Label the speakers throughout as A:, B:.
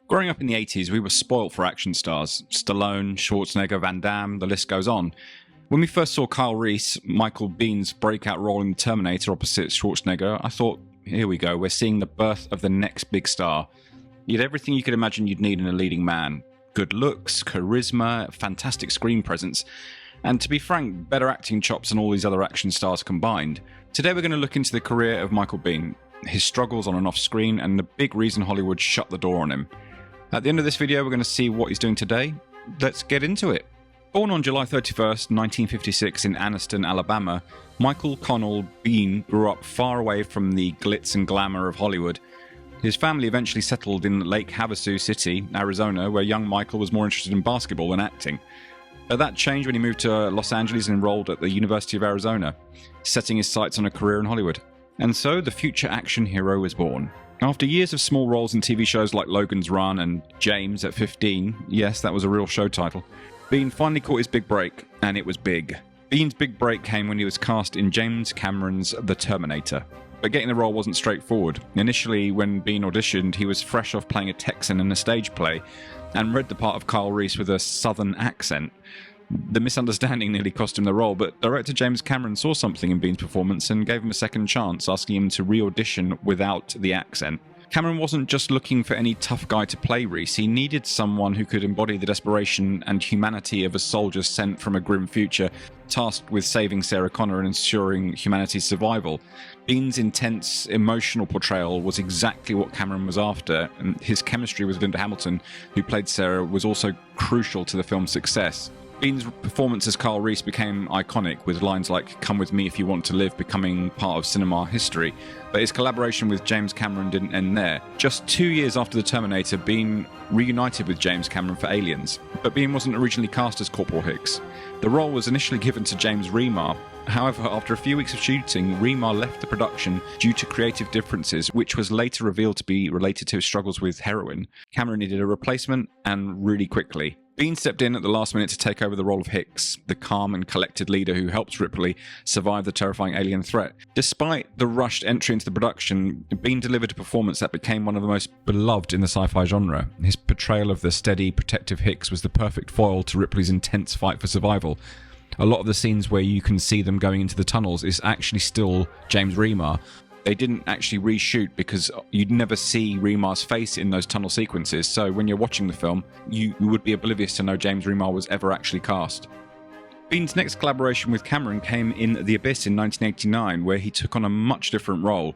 A: Growing up in the 80s, we were spoilt for action stars. Stallone, Schwarzenegger, Van Damme, the list goes on. When we first saw Kyle Reese, Michael Biehn's breakout role in Terminator opposite Schwarzenegger, I thought, here we go, we're seeing the birth of the next big star. He had everything you could imagine you'd need in a leading man. Good looks, charisma, fantastic screen presence, and to be frank, better acting chops than all these other action stars combined. Today we're going to look into the career of Michael Biehn, his struggles on and off screen, and the big reason Hollywood shut the door on him. At the end of this video, we're going to see what he's doing today. Let's get into it. Born on July 31st, 1956 in Anniston, Alabama, Michael Connell Biehn grew up far away from the glitz and glamour of Hollywood. His family eventually settled in Lake Havasu City, Arizona, where young Michael was more interested in basketball than acting. That changed when he moved to Los Angeles and enrolled at the University of Arizona, setting his sights on a career in Hollywood. And so the future action hero was born. After years of small roles in TV shows like Logan's Run and James at 15, yes, that was a real show title, Biehn finally caught his big break, and it was big. Bihn's big break came when he was cast in James Cameron's The Terminator. But getting the role wasn't straightforward. Initially, when Biehn auditioned, he was fresh off playing a Texan in a stage play, and read the part of Kyle Reese with a southern accent. The misunderstanding nearly cost him the role, but director James Cameron saw something in Biehn's performance and gave him a second chance, asking him to re-audition without the accent. Cameron wasn't just looking for any tough guy to play Reese, he needed someone who could embody the desperation and humanity of a soldier sent from a grim future, tasked with saving Sarah Connor and ensuring humanity's survival. Biehn's intense, emotional portrayal was exactly what Cameron was after, and his chemistry with Linda Hamilton, who played Sarah, was also crucial to the film's success. Biehn's performance as Kyle Reese became iconic, with lines like "Come with me if you want to live" becoming part of cinema history. But his collaboration with James Cameron didn't end there. Just 2 years after The Terminator, Biehn reunited with James Cameron for Aliens. But Biehn wasn't originally cast as Corporal Hicks. The role was initially given to James Remar. However, after a few weeks of shooting, Remar left the production due to creative differences, which was later revealed to be related to his struggles with heroin. Cameron needed a replacement, and really quickly. Biehn stepped in at the last minute to take over the role of Hicks, the calm and collected leader who helps Ripley survive the terrifying alien threat. Despite the rushed entry into the production, Biehn delivered a performance that became one of the most beloved in the sci-fi genre. His portrayal of the steady, protective Hicks was the perfect foil to Ripley's intense fight for survival. A lot of the scenes where you can see them going into the tunnels is actually still James Remar. They didn't actually reshoot because you'd never see Remar's face in those tunnel sequences, so when you're watching the film, you would be oblivious to know James Remar was ever actually cast. Biehn's next collaboration with Cameron came in The Abyss in 1989, where he took on a much different role.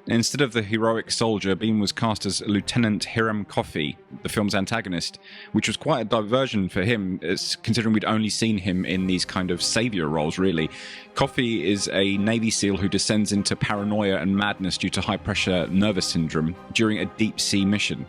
A: Instead of the heroic soldier, Biehn was cast as Lieutenant Hiram Coffey, the film's antagonist, which was quite a diversion for him, considering we'd only seen him in these kind of savior roles, really. Coffey is a Navy SEAL who descends into paranoia and madness due to high-pressure nervous syndrome during a deep-sea mission.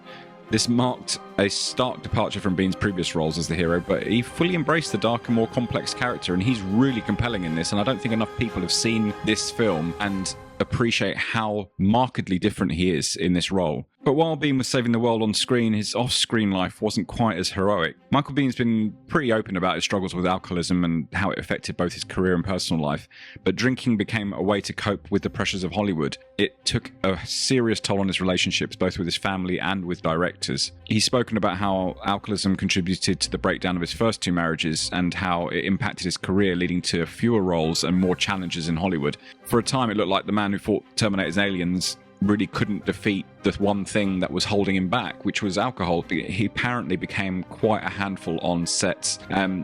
A: This marked a stark departure from Biehn's previous roles as the hero, but he fully embraced the darker, more complex character, and he's really compelling in this, and I don't think enough people have seen this film and appreciate how markedly different he is in this role. But while Biehn was saving the world on screen, his off-screen life wasn't quite as heroic. Michael Biehn's been pretty open about his struggles with alcoholism and how it affected both his career and personal life, but drinking became a way to cope with the pressures of Hollywood. It took a serious toll on his relationships, both with his family and with directors. He's spoken about how alcoholism contributed to the breakdown of his first two marriages and how it impacted his career, leading to fewer roles and more challenges in Hollywood. For a time, it looked like the man who fought Terminators and aliens really couldn't defeat the one thing that was holding him back, which was alcohol. He apparently became quite a handful on sets.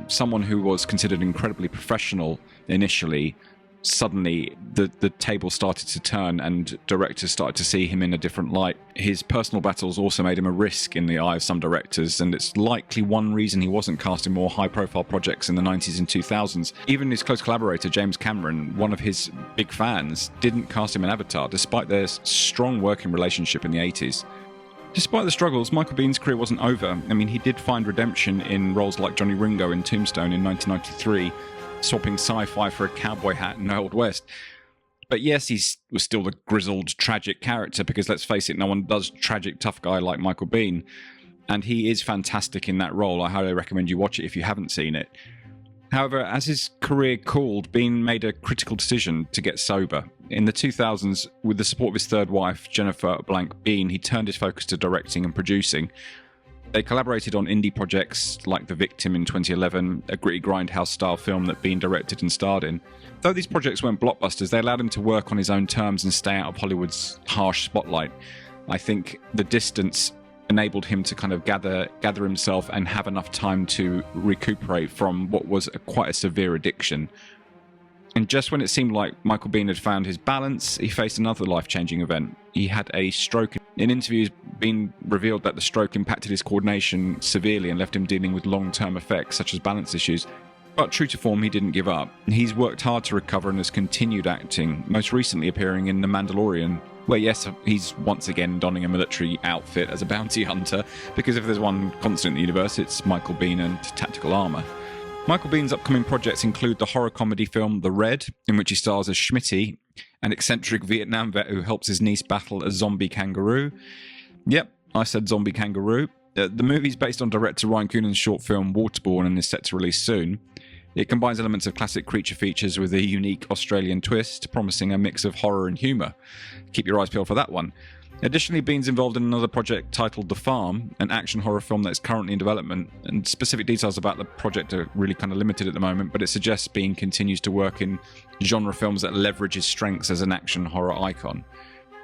A: Someone who was considered incredibly professional initially, suddenly the table started to turn and directors started to see him in a different light. His personal battles also made him a risk in the eye of some directors, and it's likely one reason he wasn't cast in more high-profile projects in the 90s and 2000s. Even his close collaborator, James Cameron, one of his big fans, didn't cast him in Avatar, despite their strong working relationship in the 80s. Despite the struggles, Michael Biehn's career wasn't over. I mean, he did find redemption in roles like Johnny Ringo in Tombstone in 1993, swapping sci-fi for a cowboy hat in the Old West. But yes, he was still the grizzled, tragic character, because let's face it, no one does tragic tough guy like Michael Biehn. And he is fantastic in that role. I highly recommend you watch it if you haven't seen it. However, as his career cooled, Biehn made a critical decision to get sober. In the 2000s, with the support of his third wife, Jennifer Blank Biehn, he turned his focus to directing and producing. They collaborated on indie projects like The Victim in 2011, a gritty grindhouse-style film that Biehn directed and starred in. Though these projects weren't blockbusters, they allowed him to work on his own terms and stay out of Hollywood's harsh spotlight. I think the distance enabled him to kind of gather himself and have enough time to recuperate from what was quite a severe addiction. And just when it seemed like Michael Biehn had found his balance, he faced another life-changing event. He had a stroke. In interviews, Biehn revealed that the stroke impacted his coordination severely and left him dealing with long-term effects such as balance issues. But true to form, he didn't give up. He's worked hard to recover and has continued acting, most recently appearing in The Mandalorian, where yes, he's once again donning a military outfit as a bounty hunter, because if there's one constant in the universe, it's Michael Biehn and tactical armour. Michael Biehn's upcoming projects include the horror comedy film The Red, in which he stars as Schmitty, an eccentric Vietnam vet who helps his niece battle a zombie kangaroo. Yep, I said zombie kangaroo. The movie's based on director Ryan Coonan's short film Waterborne and is set to release soon. It combines elements of classic creature features with a unique Australian twist, promising a mix of horror and humour. Keep your eyes peeled for that one. Additionally, Biehn's involved in another project titled The Farm, an action horror film that is currently in development, and specific details about the project are really kind of limited at the moment, but it suggests Biehn continues to work in genre films that leverage his strengths as an action horror icon.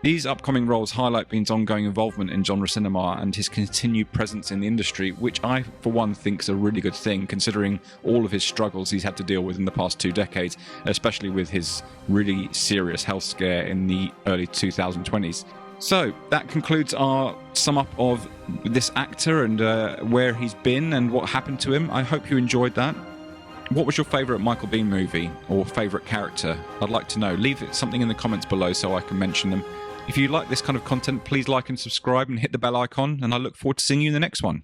A: These upcoming roles highlight Biehn's ongoing involvement in genre cinema and his continued presence in the industry, which I, for one, think is a really good thing, considering all of his struggles he's had to deal with in the past 2 decades, especially with his really serious health scare in the early 2020s. So that concludes our sum up of this actor and where he's been and what happened to him. I hope you enjoyed that. What was your favourite Michael Biehn movie or favourite character? I'd like to know. Leave something in the comments below so I can mention them. If you like this kind of content, please like and subscribe and hit the bell icon, and I look forward to seeing you in the next one.